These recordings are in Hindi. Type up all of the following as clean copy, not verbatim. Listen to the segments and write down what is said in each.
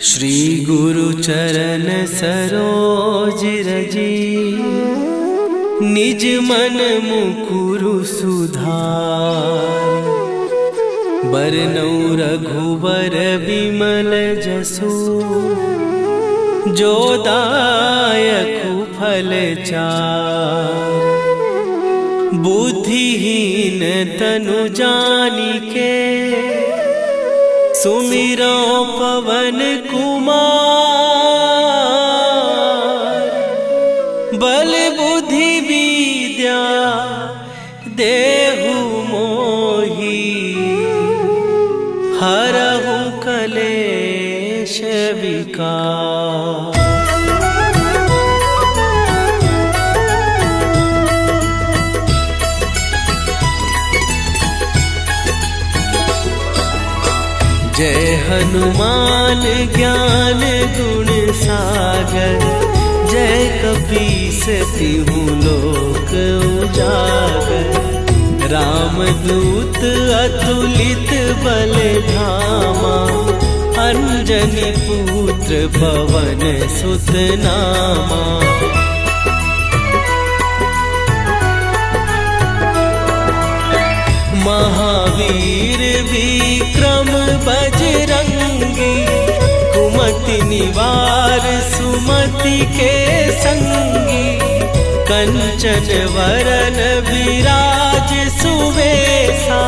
श्री गुरु चरण सरोज रजी, निज मन मुकुरु सुधार। बरनउँ रघुबर बिमल जसु, जो दायकु फल चार। बुद्धिहीन तनु जानिके, सुमिरो पवन कुमार। बल बुद्धि विद्या देहु मोहि, हरहु कलेश विकार। जय हनुमान ज्ञान गुण सागर, जय कपीस तिहु लोक उजागर। रामदूत अतुलित बल धामा, अंजनी पुत्र पवन सुत नामा। महावीर विक्रम बजरंगी, कुमति निवार सुमति के संगी। कंचन वरन विराज सुवेशा,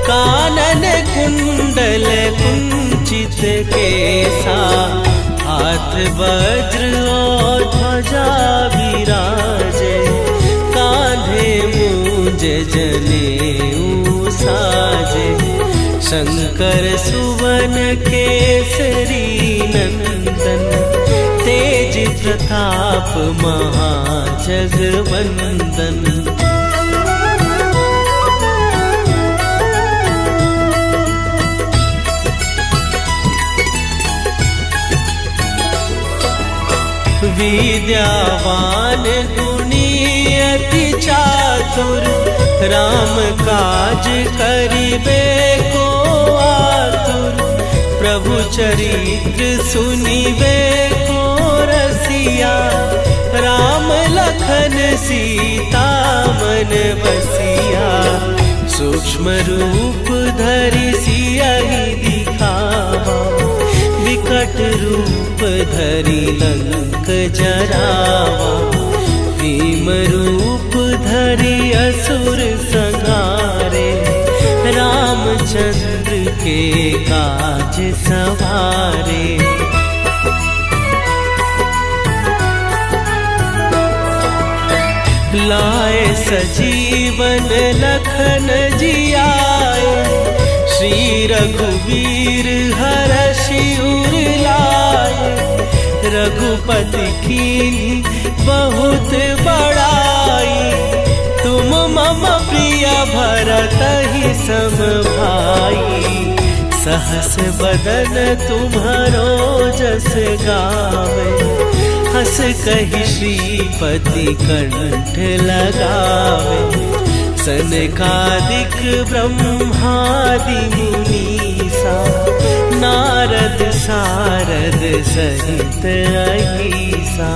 कानन कुंडल कुंचित केसा। हाथ वज्र और ध्वजा विराजे, कांधे मूंज जनेऊ साजे। शंकर सुवन केसरी नंदन, तेज प्रताप महाजगवंदन। विद्यावान गुणी अति चातुर, राम काज करिबे को आतुर। प्रभु चरित्र सुनिबे को रसिया, राम लखन सीता मन बसिया। सूक्ष्म रूप धरि सियहि दिखावा, विकट रूप धरि लंक जरावा। भीम रूप धरि असुर संहारे, रामचंद्र के काज सवारे। लाए सजीवन लखन जियाए, श्री रघुवीर हरषि उर लाए। रघुपति कीन्ही बहुत बड़ाई, तुम मम प्रिय भरतहि सम भाई। सहस बदन तुम्हरो जस गावे, हस कहि श्रीपति कंठ लगावे। सनकादिक ब्रह्मादि मुनीसा, नारद सारद सहित अहीसा।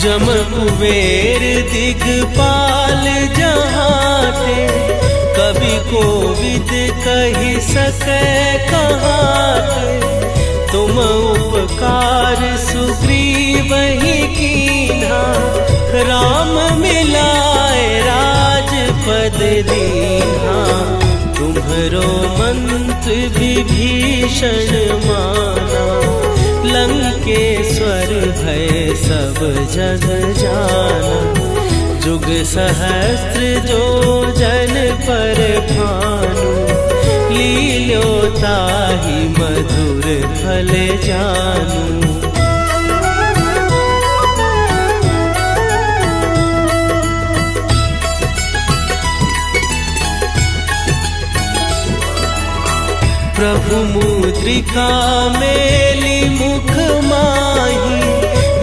जम कुबेर दिगपाल जहाते, कवि कोविद कहि सकै कहाते। तुम उपकार सुग्रीवहि कीन्हा, राम मिलाए राजपद दीन्हा। तुम्हरो मंत्र विभीषण माना, लंकेश्वर भय सब जग जाना। जुग सहस्त्र जो जन पर भानु, लील्योताहि मधुर फल जानू। प्रभु मुद्रिका मेली मुख माही,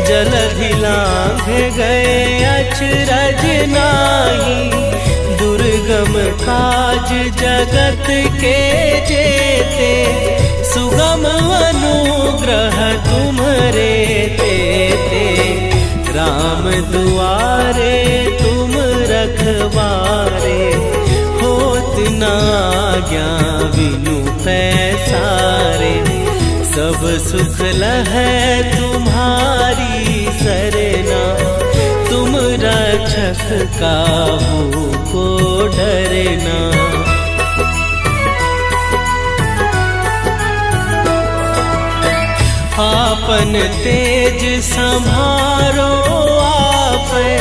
जलधि लांघ गए अचरज नाही। दुर्ग दुर्गम काज जगत के जेते, सुगम अनुग्रह तुम्हरे तेते। राम दुआरे तुम रखवारे, होत न आज्ञा बिनु पैसारे। सब सुख लहै तुम्हारी सरना, तुम रक्षक काहू को डरना। आपन तेज संभारो आपै,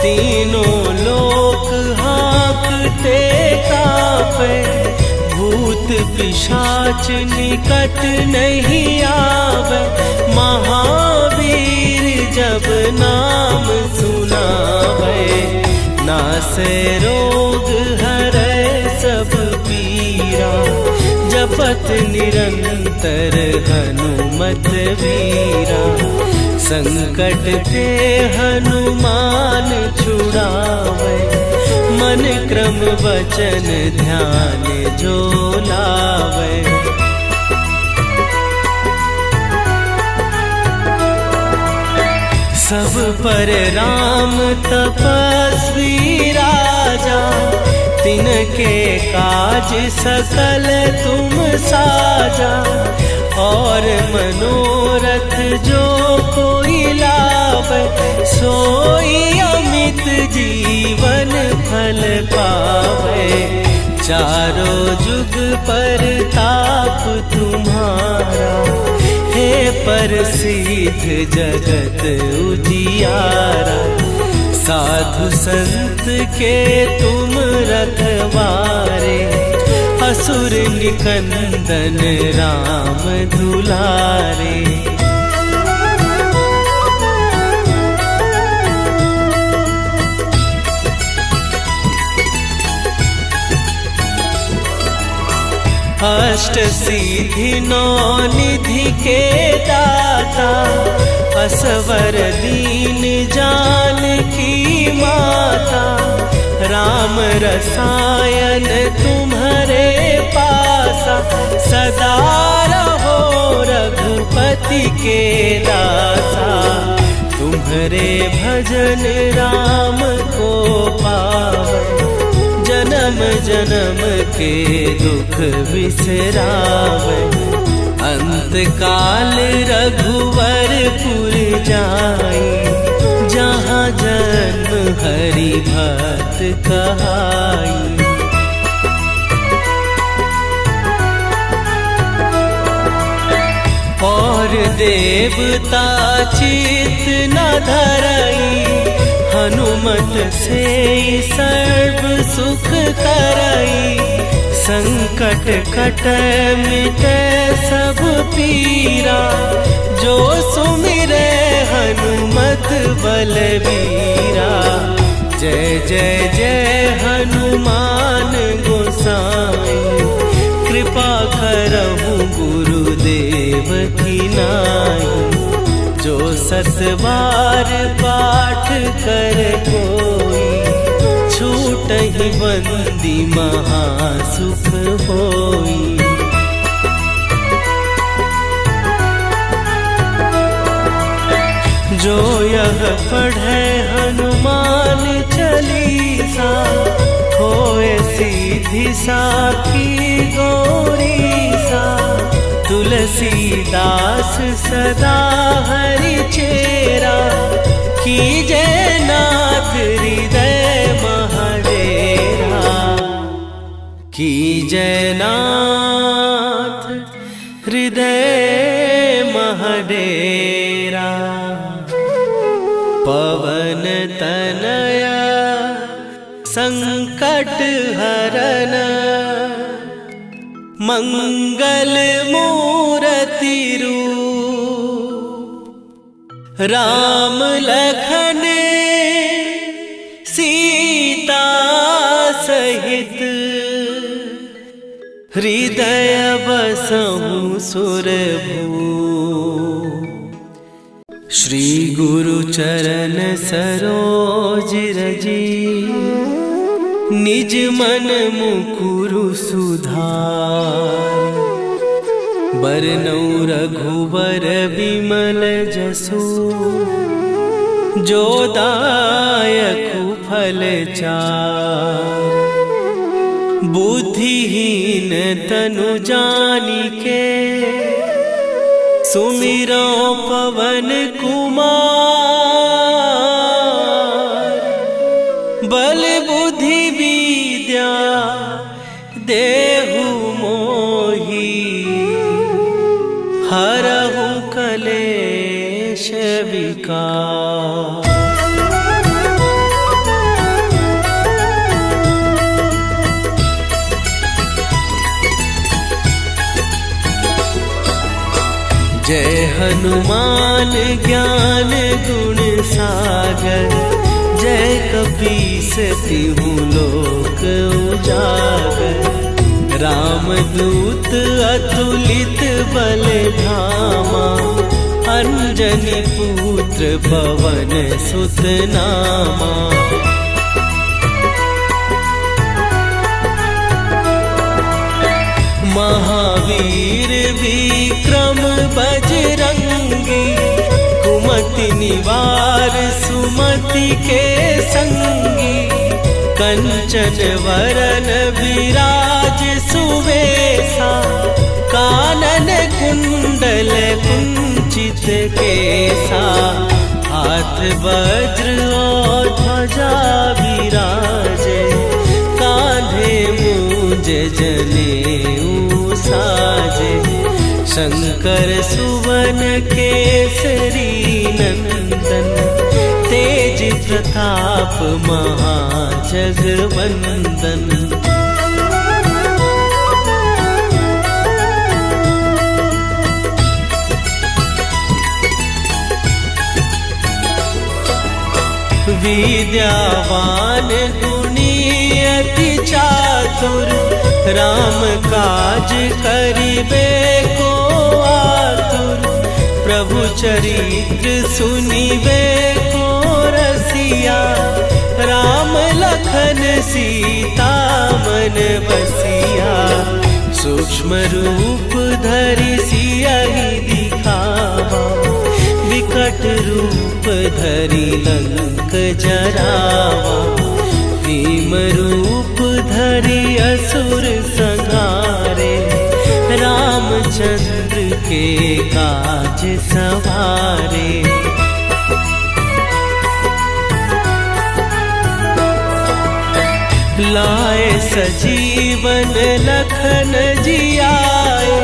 तीनों लोक हाँकते कापै। भूत पिशाच निकट नहीं आवे, महावीर जब नाम सुनावे। नासै रोग हरै सब पीरा, जपत निरंतर हनुमत वीरा। संकट ते हनुमान छुड़ावे, मन क्रम वचन ध्यान जो लावे। सब पर राम तपस्वी राजा, तिनके काज सकल तुम साजा। और मनोरथ जो कोई लावे, सोई अमित जीवन फल पावे। चारों जुग पर ताप तुम्हारा, हे प्रसिद्ध जगत उजियारा। साधु संत के तुम रखवारे, असुर निकंदन राम दुलारे। अष्ट सिद्धि नौ निधि के दाता, असवर दीन जानकी माता। राम रसायन तुम्हारे पासा, सदा रहो रघुपति के दासा। तुम्हारे भजन राम को पावे, जन्म जन्म के दुख बिसरावे। अंत काल रघुवरपुर जाई, जहाँ जन्म हरि भक्त कहाई। और देवता चित न धरई, हनुमत से सर्व सुख करई। संकट कटै मिटै सब पीरा, जो सुमिरै हनुमत बलबीरा। जय जय जय हनुमान गोसाई, कृपा करहु गुरुदेव की नाई। जो सत बार पाठ कर कोई, छूटहि बंदी महासुख होई। जो यह पढ़े हनुमान चालीसा, होए सीधी साखी गौरीसा। तुलसीदास सदा हरि चेरा, कीजय नाथ हृदय महडेरा। कीजय नाथ हृदय महडेरा। पवन तनया संकट हरन, मंगल मूर्ति रूप। राम लखन सीता सहित, हृदय बसहु सुरभूप। श्री गुरु चरण सरोज रजी, निज मन मुकुरु सुधार। बरनौ रघुबर विमल जसु, जो दायकु फल चार। बुद्धिहीन तनु जानिके, सुमिरो पवन कुमार। बल बुद्धि विद्या देहु मोहि, हरहु कलेश विकार। जय हनुमान ज्ञान गुण सागर। जय कपीस तिहु लोक उजागर। रामदूत अतुलित बल धामा, अंजनी पुत्र पवन सुत नामा। महावीर विक्रम बजरंगी, कुमति निवार सुमति के संगी। कंचन वरन विराज सुवेशा, कानन कुंडल कुंचित केसा। हाथ वज्र और ध्वजा विराजे, कांधे मूंज जनेऊ साजे। शंकर सुवन केसरी नंदन, तेज प्रताप महाजगवंदन। विद्यावान गुणी अति चातुर, राम काज करिबे को आतुर। प्रभु चरित्र सुनिबे को रसिया, राम लखन सीता मन बसिया। सूक्ष्म रूप धरि सियहि दिखावा, विकट रूप धरि लंक जरावा। भीम रूप धरि असुर संहारे, रामचंद्र के काज सवारे। लाए सजीवन लखन जियाए,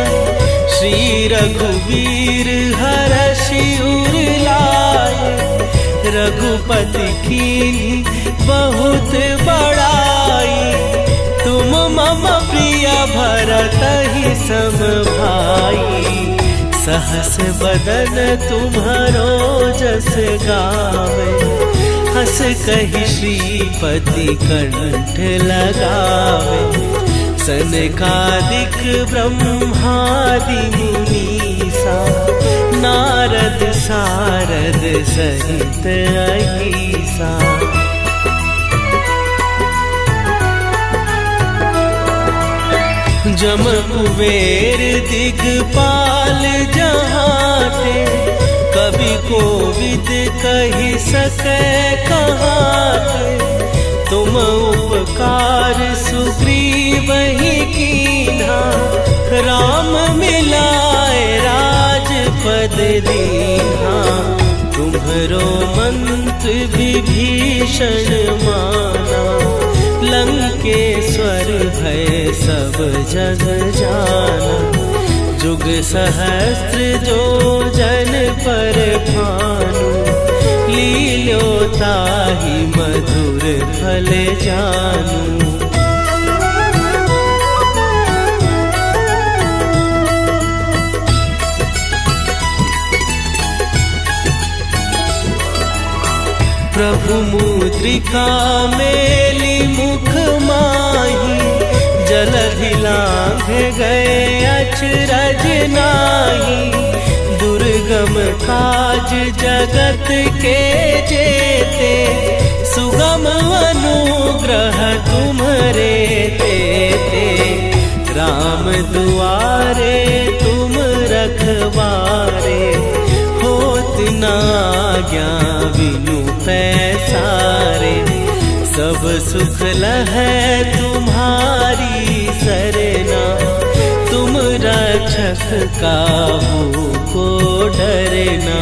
श्री रघुवीर हरषि उर लाए। रघुपति कीन्ही बहुत बड़ाई, तुम मम प्रिय भरतहि सम भाई। सहस बदन तुम्हरो जस गावे, हस कहि श्रीपति कंठ लगावे। सनकादिक ब्रह्मादि मुनीसा, नारद सारद सहित अहीसा। जम कुबेर दिगपाल जहाते, कवि कोविद कहि सकै कहाते। तुम उपकार सुग्रीवहि कीन्हा, राम मिलाए राजपद दीन्हा। तुम्हरो मंत्र विभीषण माना, लंकेश्वर भय सब जग जाना। जुग सहस्त्र जो जन पर भानु, लील्यो ताहि मधुर फल जानू। प्रभु मुद्रिका मेली मुख माही, जलधि लांघ गए अचरज नाही। दुर्गम काज जगत के जेते, सुगम अनुग्रह तुम्हारे तेते, राम दुआरे तुम रखवारे, होत ना आज्ञा बिनु पैसारे, सब सुख लहै तुम्हारी सरना, तुम रक्षक काहू को डरना।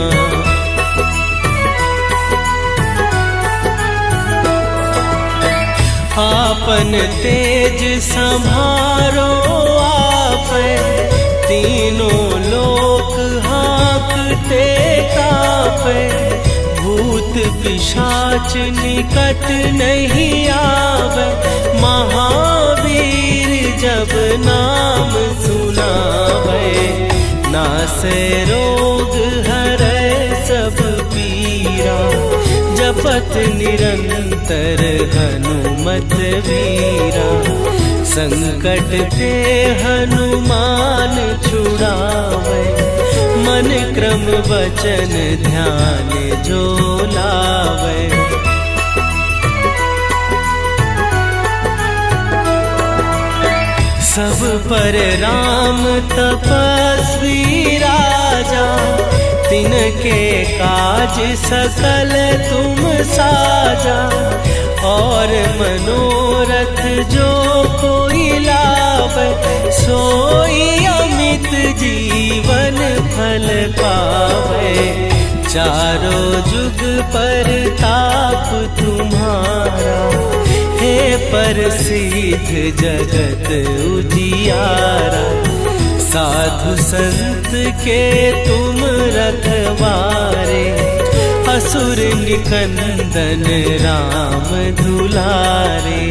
आपन तेज संभारो आप, तीनों लोक हाँकते कापे, भूत पिशाच निकट नहीं आवे, महावीर जब नाम सुनावे, नासे रोग हरै सब पीरा, जपत निरंतर हनुमत वीरा, संकट ते हनुमान छुड़ावे, मन क्रम वचन ध्यान जो लावे। सब पर राम तपस्वी राजा, तिनके काज सकल तुम साजा, और मनोरथ जो कोई लावे, सोई अमित जीवन फल पावे, चारों जुग पर ताप तुम्हारा, हे प्रसिद्ध जगत उजियारा, साधु संत के तुम रखवारे, असुर निकंदन राम दुलारे।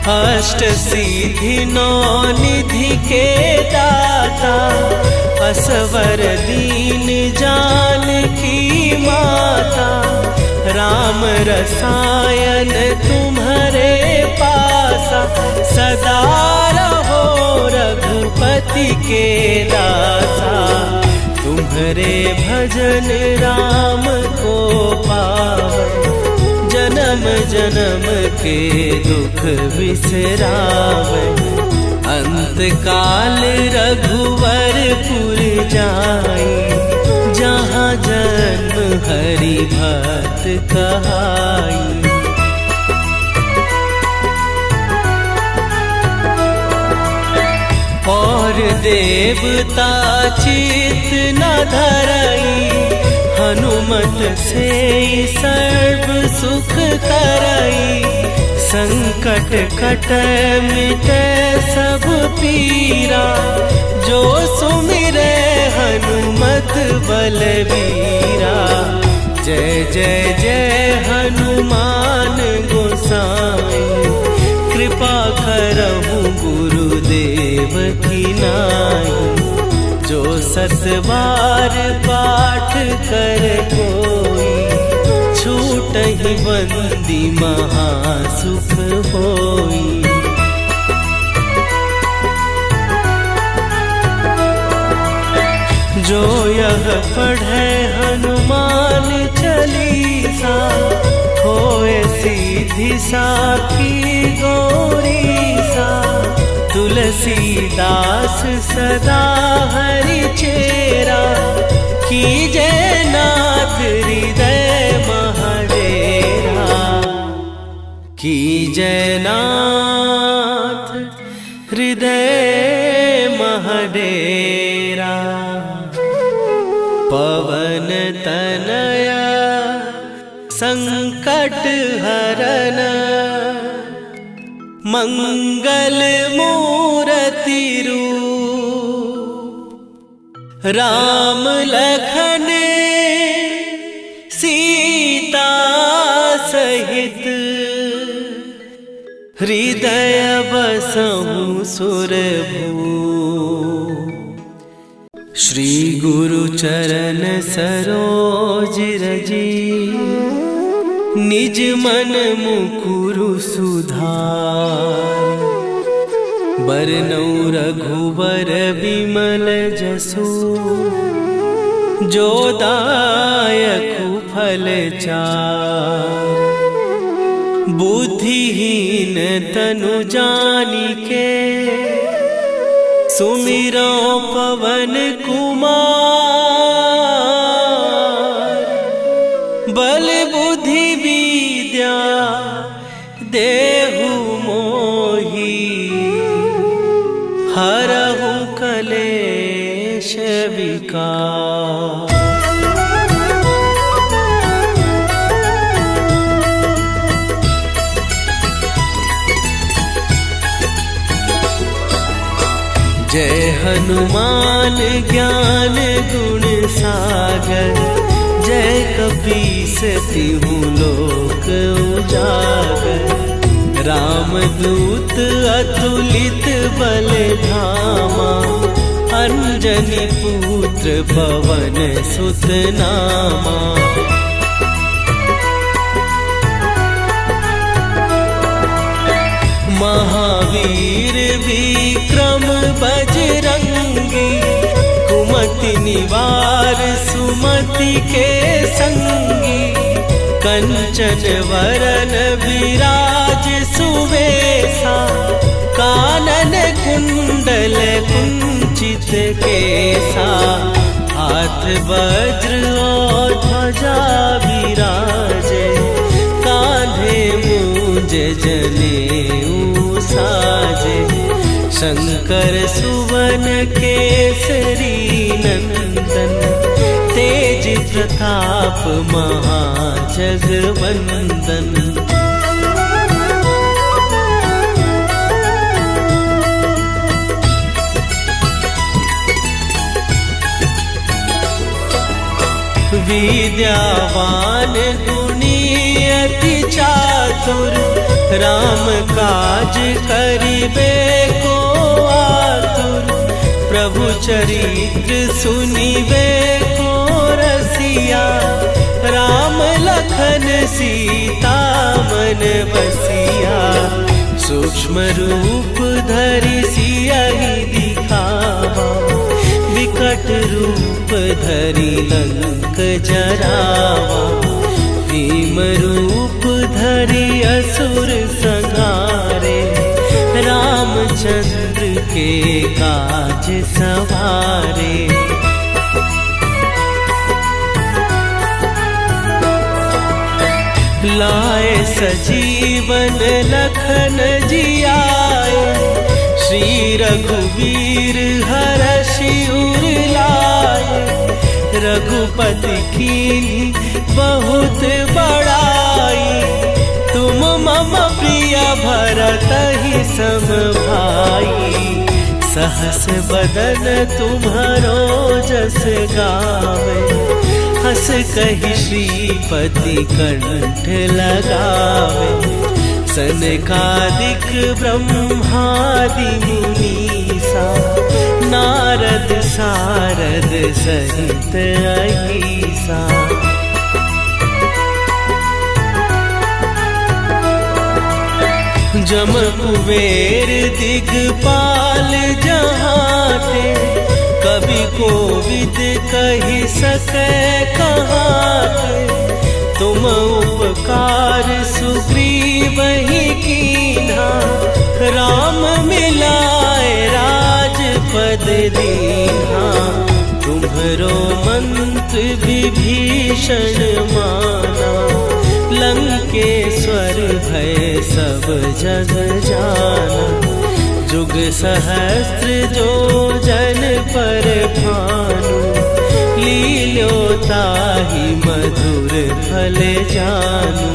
अष्ट सिद्धि नौ निधि के दाता, असवर दीन जानकी माता, राम रसायन तुम्हारे पासा, सदा रहो रघुपति के दासा, तुम्हारे भजन राम को पावे, जन्म जन्म के दुख बिसरावे, अंत काल रघुवरपुर जाई, जहाँ जन्म हरि भक्त कहाई। और देवता चित न धरई, हनुमत से सर्व सुख करई, संकट कट मिटे सब पीरा, जो सुमिरे हनुमत बलबीरा, जय जय जय हनुमान गोसाई, कृपा करहु गुरुदेव की नाई, जो सत बार पाठ कर कोई, छूटहि बंदी महासुख होई। जो यह पढ़े हनुमान चालीसा, होए सीधी साखी गौरीसा, तुलसीदास सदा हरि चेरा, कीजय नाथ हृदय महडेरा, कीजय नाथ हृदय महडेरा। पवन तनया संकट हरन, मंगल मूर्ति रूप, राम लखन सीता सहित, हृदय बसहु सुरभूप। श्री गुरु चरण सरोज रजी, निज मन मुकुरु सुधार, बरनौ रघुवर बिमल जसु, जो दायकु फल चार। बुद्धिहीन तनु जानिके, सुमिरो पवन कुमार। बल बुद्धि विद्या देहु मोहि, हरहु कलेश विकार। जय हनुमान ज्ञान गुण सागर, जय कपीस तिहु लोक उजागर। रामदूत अतुलित बल धामा, अंजनी पुत्र पवन सुत नामा। महावीर विक्रम बजरंगी, कुमति निवार सुमति के संगी। कंचन वरन विराज सुवेशा, कानन कुंडल कुंचित केसा। हाथ वज्र और ध्वजा विराजे, कांधे मूंज जनेऊ साजे। शंकर सुवन केसरी नंदन, तेज प्रताप महाजगवंदन। विद्यावान गुणी अति चातुर, राम काज करिबे को आतुर। प्रभु चरित्र सुनिबे को रसिया, राम लखन सीता मन बसिया। सूक्ष्म रूप धरि सियहि दिखावा, विकट रूप धरि लंक जरावा। भीम रूप धरि असुर संहारे, रामचंद्र के काज सवारे। लाए सजीवन लखन जियाए, श्री रघुवीर हरषि उर लाए। रघुपति कीन्ही बहुत बड़ाई, तुम मम प्रिय भरतहि सम भाई। सहस बदन तुम्हरो जस गावे, हस कहि श्रीपति कंठ लगावे। सनकादिक ब्रह्मादि मुनीसा, नारद सारद सहित अहीसा। जम कुबेर दिगपाल जहाते, कवि कोविद कहि सकै कहाते। तुम उपकार सुग्रीवहि कीन्हा, राम मिलाए राजपद दीन्हा। तुम्हरो मंत्र विभीषण माना, लंकेश्वर भय सब जग जाना। जुग सहस्त्र जो जन पर भानु, लील्यो ताहि मधुर फल जानू।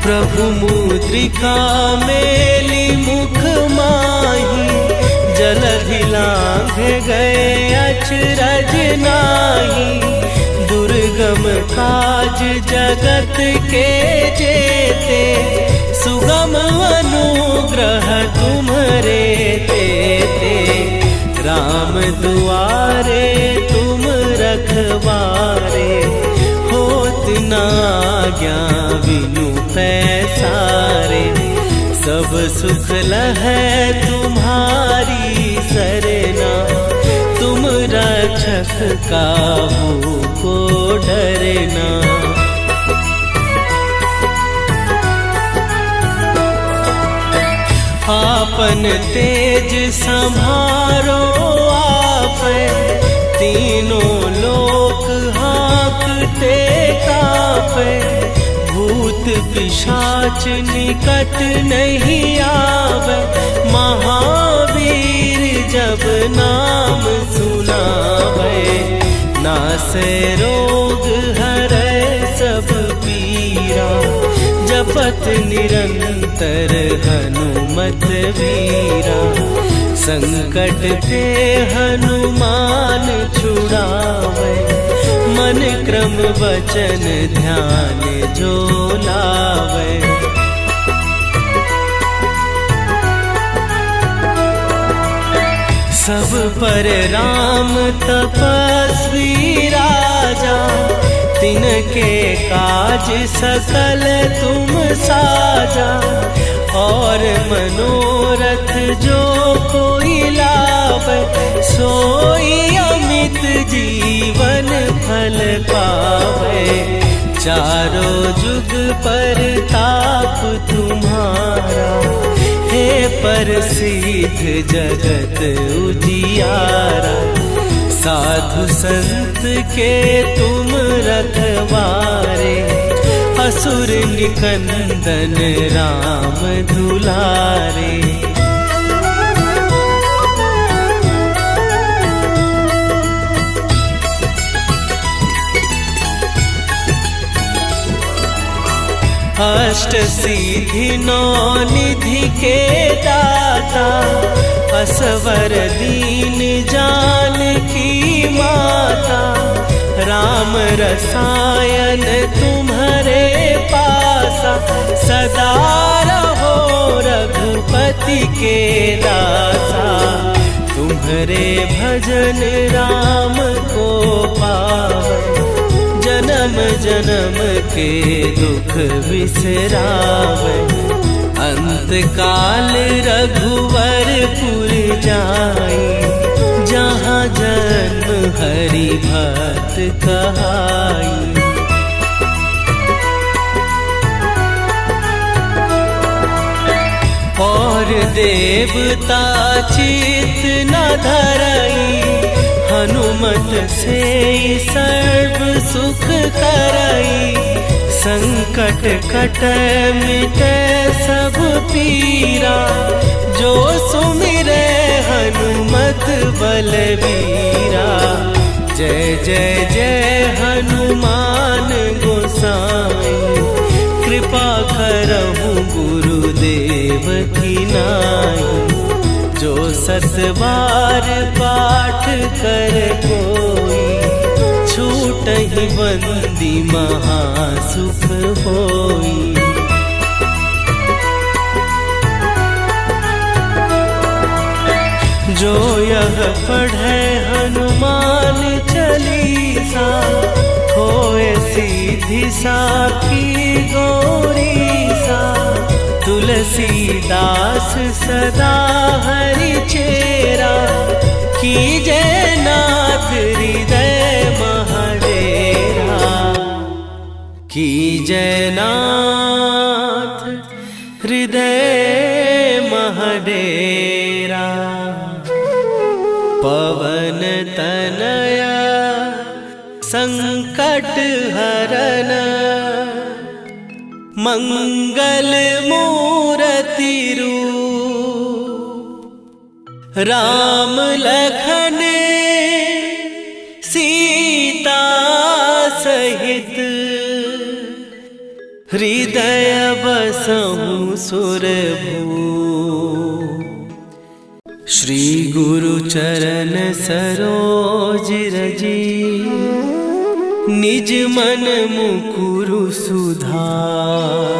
प्रभु मुद्रिका मेली मुख माही, जलधि लांघ गए अचरज नाही। दुर्गम काज जगत के जेते, सुगम अनुग्रह तुम्हरे तेते। राम दुआरे तुम आज्ञा बिनु पैसारे, सब सुख लहै तुम्हारी सरना, तुम रक्षक काहू को डरना। आपन तेज संभारो आपै, तीनों लोक हाँकते कापै, भूत पिशाच निकट नहीं आवे, महावीर जब नाम सुनावे, नासै रोग हरै सब पीरा, जपत निरंतर हनुमत वीरा, संकट ते हनुमान छुड़ावे, मन क्रम वचन ध्यान जो लावे। सब पर राम तपस्वी राजा, तिनके काज सकल तुम साजा, और मनोरथ जो कोई लावे, सोई अमित जीवन फल पावे, चारों जुग पर ताप तुम्हारा, हे प्रसिद्ध जगत उजियारा, साधु संत के तुम रखवारे, असुर निकंदन राम दुलारे। अष्ट सिद्धि नौ निधि के दाता, असवर दीन जानकी माता, राम रसायन तुम्हारे पासा, सदा रहो रघुपति के दासा, तुम्हारे भजन राम को पावे, जन्म जन्म के दुख बिसरावे, अंत काल रघुवरपुर जाई, जहाँ जन्म हरि भक्त कहाई। और देवता चित न धरई, हनुमत से सर्व सुख करई, संकट कटै मिटै सब पीरा, जो सुमिरै हनुमत बलबीरा। जय जय जय हनुमान गोसाई, कृपा करहु गुरुदेव की नाई, जो सत बार पाठ कर कोई, छूटहि बंदी महासुख होई। जो यह पढ़े हनुमान चालीसा, होए सीधी साखी गौरीसा, तुलसीदास सदा हरि चेरा, कीजय नाथ हृदय महडेरा, कीजय नाथ हृदय महडेरा। पवन तनया संकट हरन, मंगल मूर्ति रूप, राम लखन सीता सहित, हृदय बसहु सुरभूप। श्री गुरु चरण सरोज रजी, निज मन मुकुरु सुधार।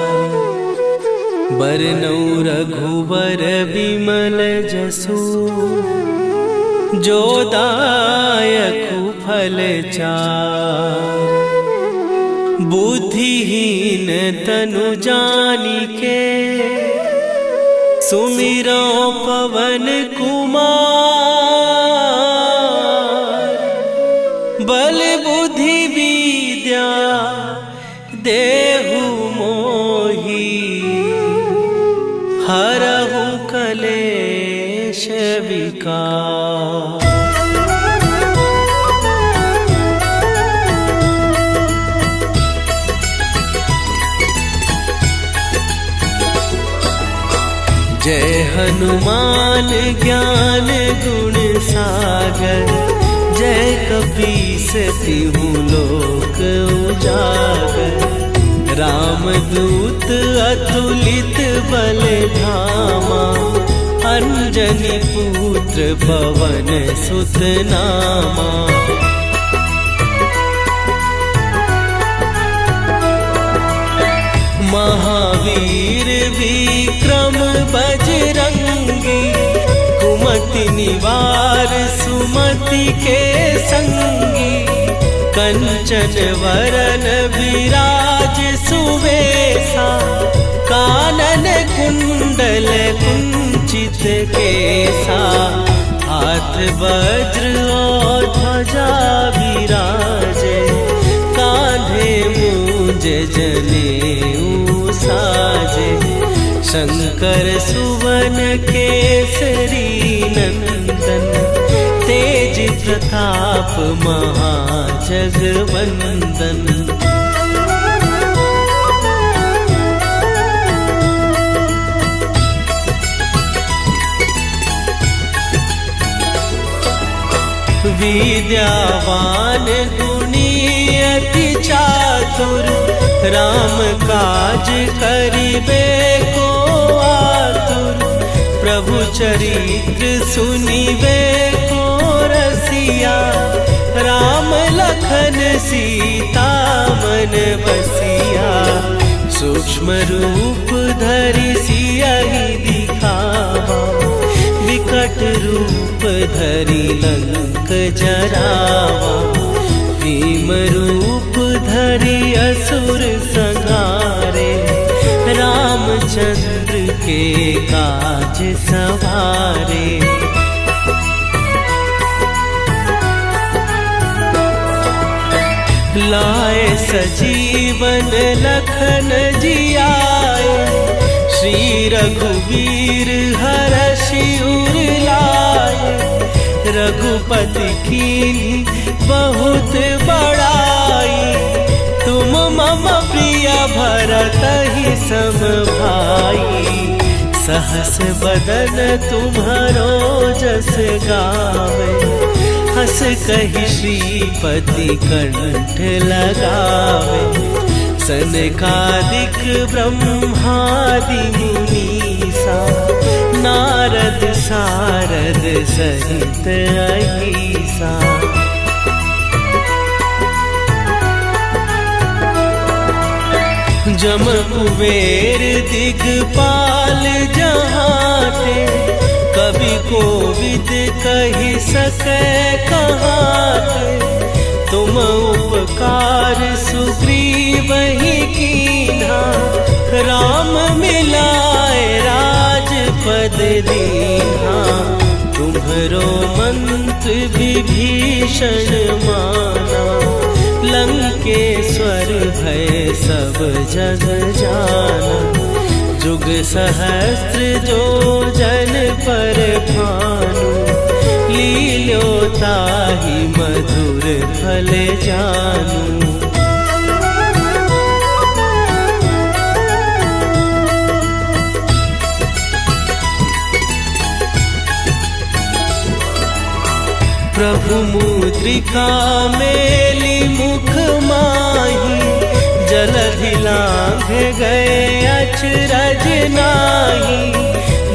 बरनौ रघुबर बिमल जसु, जो दायक फल चार। बुद्धिहीन तनु जानिके सुमिरो पवन कुमार। बल बुद्धि विद्या देहु मोहि हरहु कलेश विकार। जय हनुमान ज्ञान गुण सागर। जय कपीस तिहु लोक उजागर। रामदूत अतुलित बल धामा। अंजनी पुत्र पवन सुत नामा। महावीर विक्रम बजरंगी। कुमति निवार सुमति के संगी। कंचन वरन विराज सुवेशा। कानन कुंडल कुंचित केसा। हाथ वज्र और ध्वजा विराजे। कांधे मूंज जनेऊ साजे। शंकर सुवन केसरी नंदन। तेज प्रताप महाजगवंदन। विद्यावान गुणी अति चातुर। राम काज करिबे को आतुर। प्रभु चरित्र सुनिबे को रसिया। राम लखन सीता मन बसिया। सूक्ष्म रूप धरि सियहि दिखावा। विकट रूप धरि लंक जरावा। भीम रूप धरि असुर संहारे। रामचंद्र के काज सवारे। लाए सजीवन लखन जियाए। श्री रघुवीर हरषि उर लाए। रघुपति कीन्ही बहुत बड़ाई। तुम मम प्रिय भरतहि सम भाई। सहस बदन तुम्हरो जस गावे। हस कहि श्रीपति कंठ लगावे। सनकादिक ब्रह्मादि मुनीसा। नारद सारद सहित अहिसा। जम कुबेर दिगपाल जहाते। कवि कोविद कहि सकै कहाते। तुम उपकार सुग्रीवहि कीन्हा। राम मिलाए राजपद दीन्हा। तुम्हरो मंत्र विभीषण माना। लंकेश्वर भय सब जग जाना। जुग सहस्त्र जो जन पर भानु। लील्यो ताहि मधुर फल जानू। प्रभु मुद्रिका मेली मुख माही। जलधि लांघ गए अचरज नाही।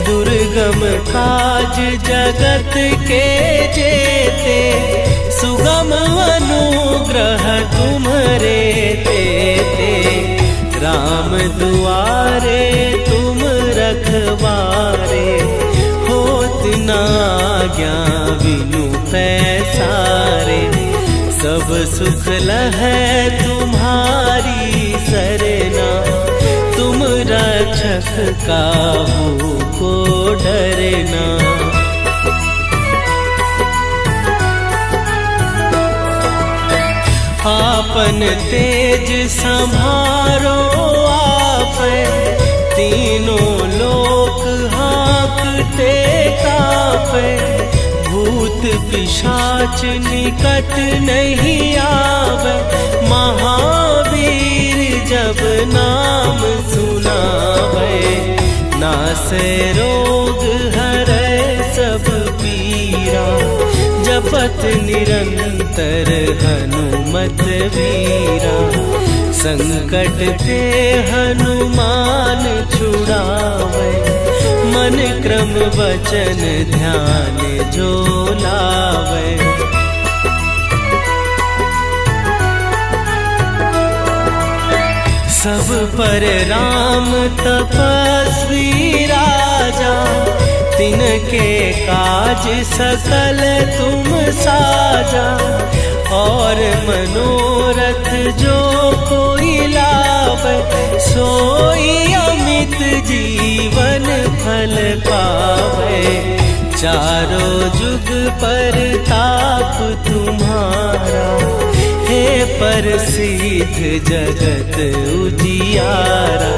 दुर्गम काज जगत के जेते। सुगम अनुग्रह तुम्हरे तेते। राम दुआरे तुम रखवारे। होत न आज्ञा बिनु पैसारे। सब सुख लहै तुम्हारी रक्षक काहू को डरना। आपन तेज संभारो आप, तीनों लोक हाँकते कांपे। भूत पिशाच निकट नहीं आवे, महावीर जब नाम सुनावे। नासे रोग हरै सब पीरा, जपत निरंतर हनुमत वीरा। संकट ते हनुमान छुड़ावे, मन क्रम वचन ध्यान जो लावे। सब पर राम तपस्वी राजा, तिनके काज सकल तुम साजा। और मनोरथ जो कोई लावे, सोई अमित जीवन फल पावे। चारों जुग पर ताप तुम्हारा, हे प्रसिद्ध जगत उजियारा।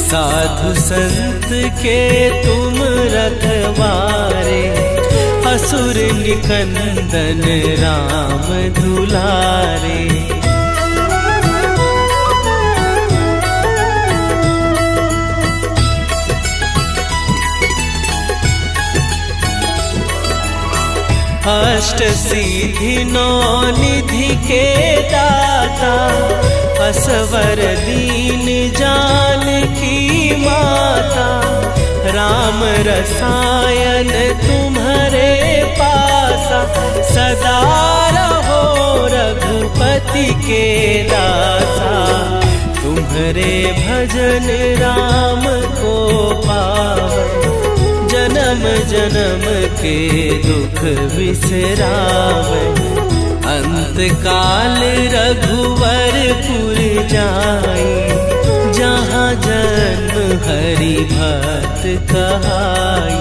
साधु संत के तुम रखवारे, असुर निकंदन राम दुलारे। अष्ट सिद्धि नौ निधि के दाता, असवर दीन जानकी माता। राम रसायन तुम्हारे पासा, सदा रहो रघुपति के दासा। तुम्हारे भजन राम को पावे, जन्म जन्म के दुख बिसरावे। अंत काल रघुवरपुर जाई, जहाँ जन्म हरि भक्त कहाई।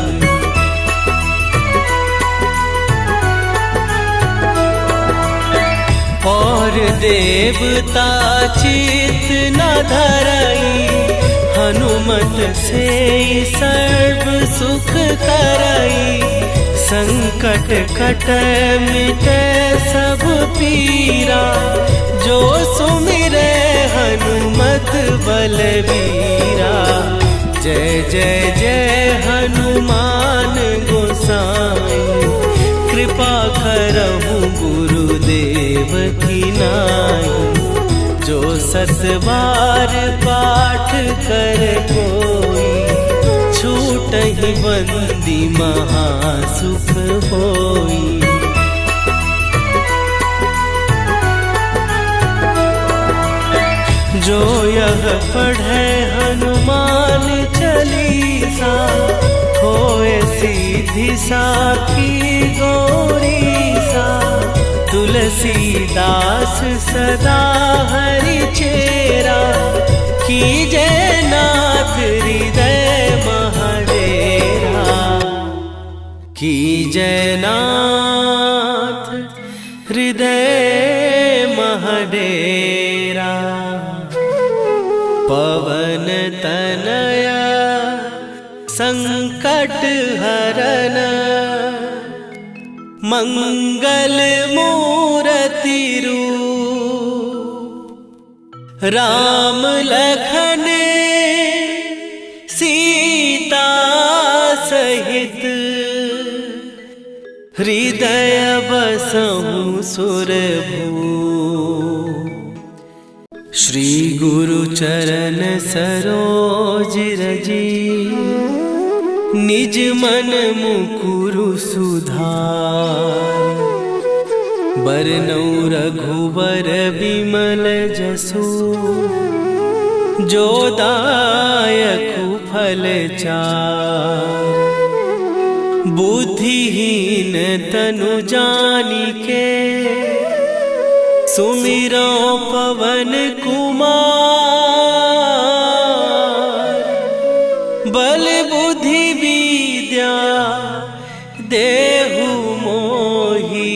और देवता चित न धरई, हनुमत से सर्व सुख करई। संकट कटै मिटै सब पीरा, जो सुमिरै हनुमत बलबीरा। जय जय जय हनुमान गोसाई, कृपा करहु गुरुदेव की नाई। जो 7 बार पाठ कर कोई, छूटहि बंदी महासुख होई। जो यह पढ़े हनुमान चालीसा, होए सीधी साखी गौरीसा। तुलसीदास सदा हरि चेरा, कीजय नाथ हृदय महडेरा। कीजय नाथ हृदय महडेरा। पवन तनया संकट हरन, मंगल मूर्ति रूप। राम लखन सीता सहित, हृदय बसहु सुरभूप। श्री गुरु चरण सरोज रजी, निज मन मुकुरु सुधार। बरनउँ रघुवर बिमल जसु, जो दायकु फल चार। बुद्धिहीन तनु जानिके, सुमिरो पवन कुमार। बल बुद्धि विद्या देहु मोहि,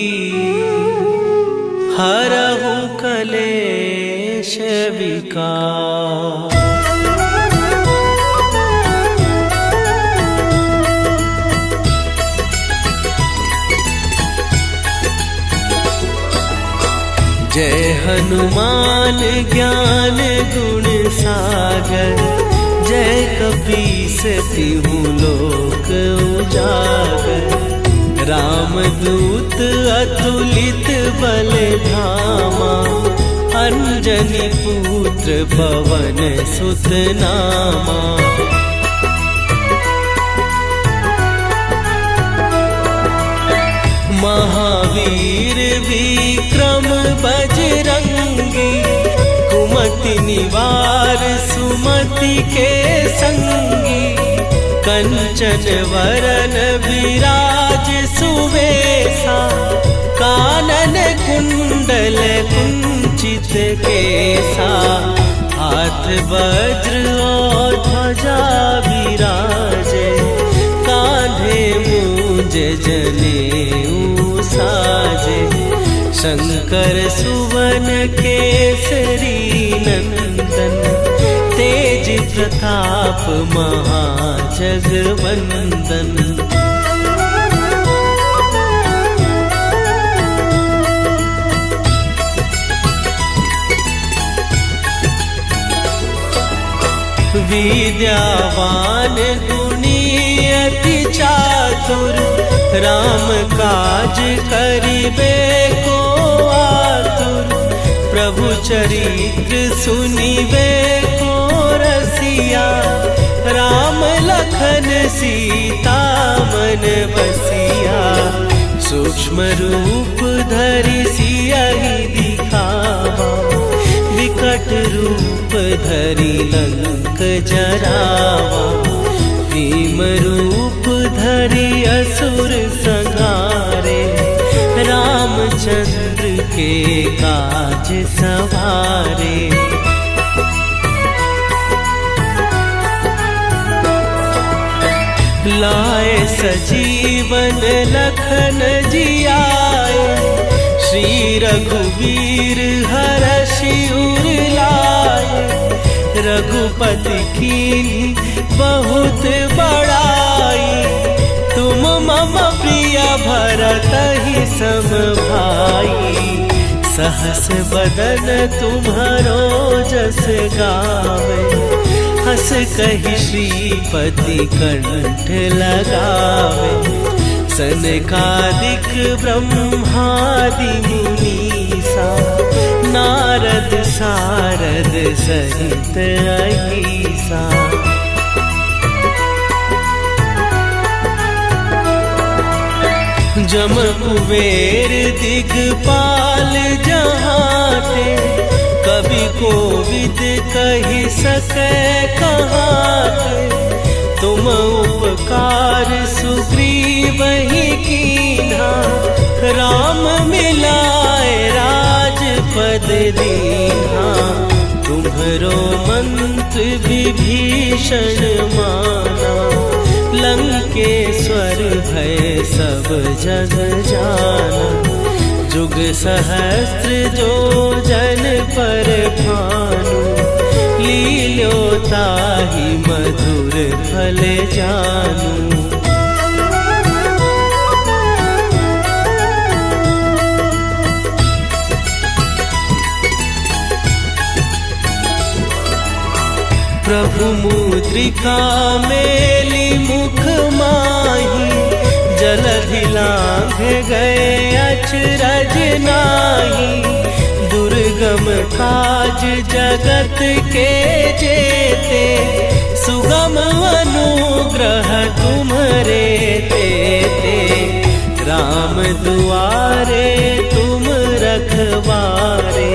हरहु कलेश विकार। जय हनुमान ज्ञान गुण सागर, जय कपीस तिहु लोक उजागर। रामदूत अतुलित बल धामा, अंजनी पुत्र पवन सुत नामा। महावीर विक्रम बजरंगी, कुमति निवार सुमति के संगी। कंचन वरन विराज सुवेशा, कानन कुंडल कुंचित केसा। हाथ वज्र और ध्वजा विराजे, कांधे मूंज जनेऊ साजे। शंकर सुवन केसरी नंदन, तेज प्रताप महाजगवंदन। विद्यावान गुणी अति चातुर, राम काज करिबे को आतुर। प्रभु चरित्र सुनिबे को रसिया, राम लखन सीता मन बसिया। सूक्ष्म रूप धरि सियहि दिखावा, विकट रूप धरि लंक जरावा। भीम रूप धरि असुर संहारे, रामचंद्र के काज सवारे। लाए सजीवन लखन जियाए, श्री रघुवीर हरषि उर लाए। रघुपति कीन्ही बहुत बड़ाई, तुम मम प्रिय भरतहि सम भाई। सहस बदन तुम्हरो जस गावे, हस कहि श्रीपति कंठ लगावे। सनकादिक ब्रह्मादि मुनीसा, नारद सारद सहित अहीसा। जम कुबेर दिगपाल जहाते, कवि कोविद कहि सकै कहाते। तुम उपकार सुग्रीवहि कीन्हा, राम मिलाए राजपद दीन्हा। तुम्हरो मंत्र विभीषण माना, लंकेश्वर भय सब जग जाना। जुग सहस्त्र जो जन पर भानु, लील्योताहि मधुर फल जानू। प्रभु मुद्रिका मेली मुख माही, जलधि लांघ गए अचरज नाही। दुर्गम काज जगत के जेते, सुगम अनुग्रह तुम्हरे तेते। राम दुआरे तुम रखवारे,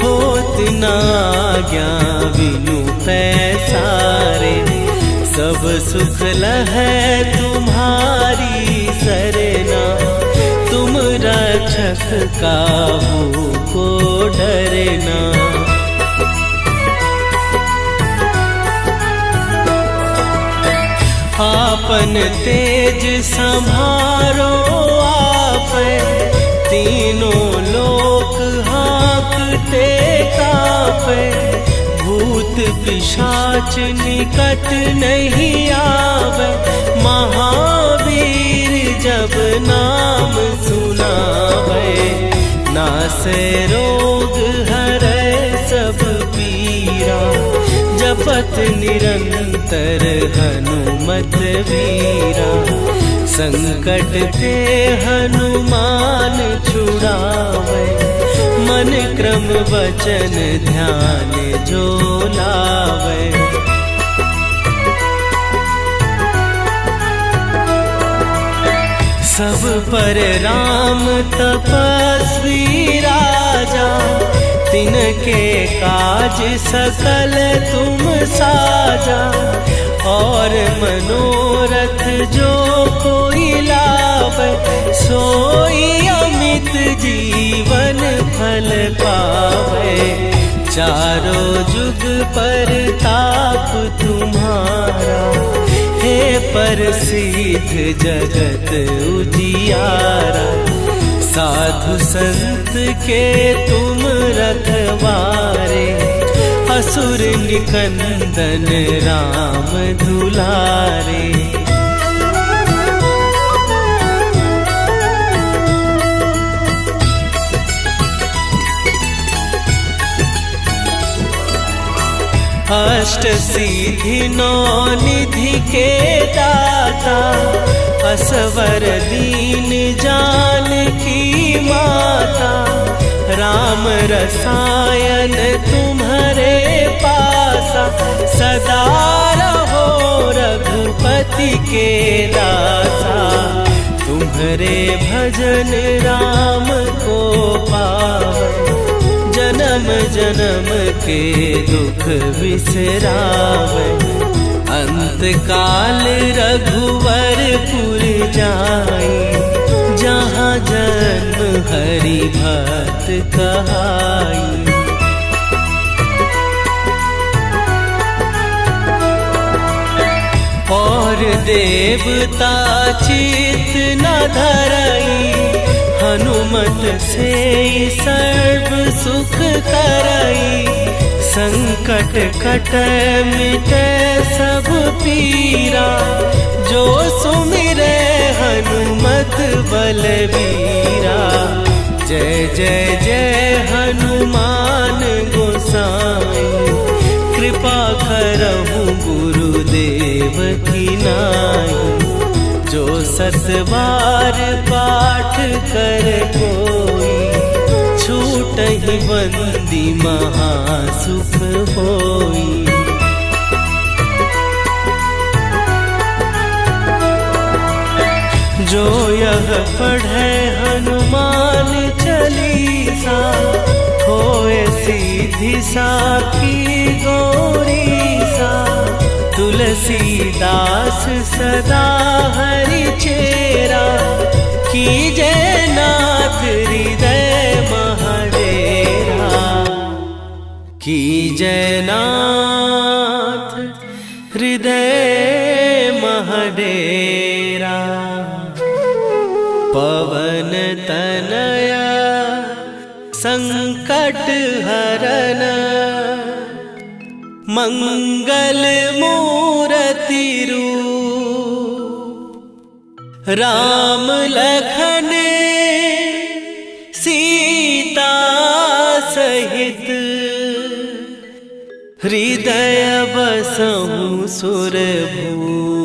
होत न आज्ञा बिनु पैसारे। सब सुख लहै तुम्हारी सरना, तुम रक्षक काहू को डरना। आपन तेज संभारो आपे, तीनों लोक हाँकते कापे। भूत पिशाच निकट नहीं आवे, महावीर जब नाम सुनावे। नासे रोग हरै सब पीरा, जपत निरंतर हनुमत वीरा। संकट ते हनुमान छुड़ावे, मन क्रम वचन ध्यान जो लावे। सब पर राम तपस्वी राजा, तिनके काज सकल तुम साजा। और मनोरथ जो कोई लावे, सोई अमित जीवन फल पावे। चारों जुग पर ताप तुम्हारा, हे प्रसिद्ध जगत उजियारा। साधु संत के तुम रखवारे, असुर निकंदन राम दुलारे। अष्ट सिद्धि नौ निधि के दाता, असवर दीन जानकी माता। राम रसायन तुम्हारे पासा, सदा रहो रघुपति के दासा। तुम्हारे भजन राम को पावे, जन्म जन्म के दुख बिसरावे। अंत काल रघुवरपुर जाई, जहाँ जन्म हरि भक्त कहाई। और देवता चित न धरई, हनुमत से सर्व सुख करई। संकट कटै मिटै सब पीरा, जो सुमिरै हनुमत बलबीरा। जय जय जय हनुमान गोसाई, कृपा करहु गुरुदेव की नाई। जो सत बार पाठ कर कोई, छूटहि बंदी महासुख होई। जो यह पढ़े हनुमान चालीसा, होए सीधी साखी गौरीसा। तुलसीदास सदा हरि चेरा, कीजय नाथ हृदय महडेरा। कीजय नाथ हृदय महडेरा। पवन तनया संकट हरन, मंगल मूर्ति रूप। राम लखन सीता सहित, हृदय बसहु सुरभूप।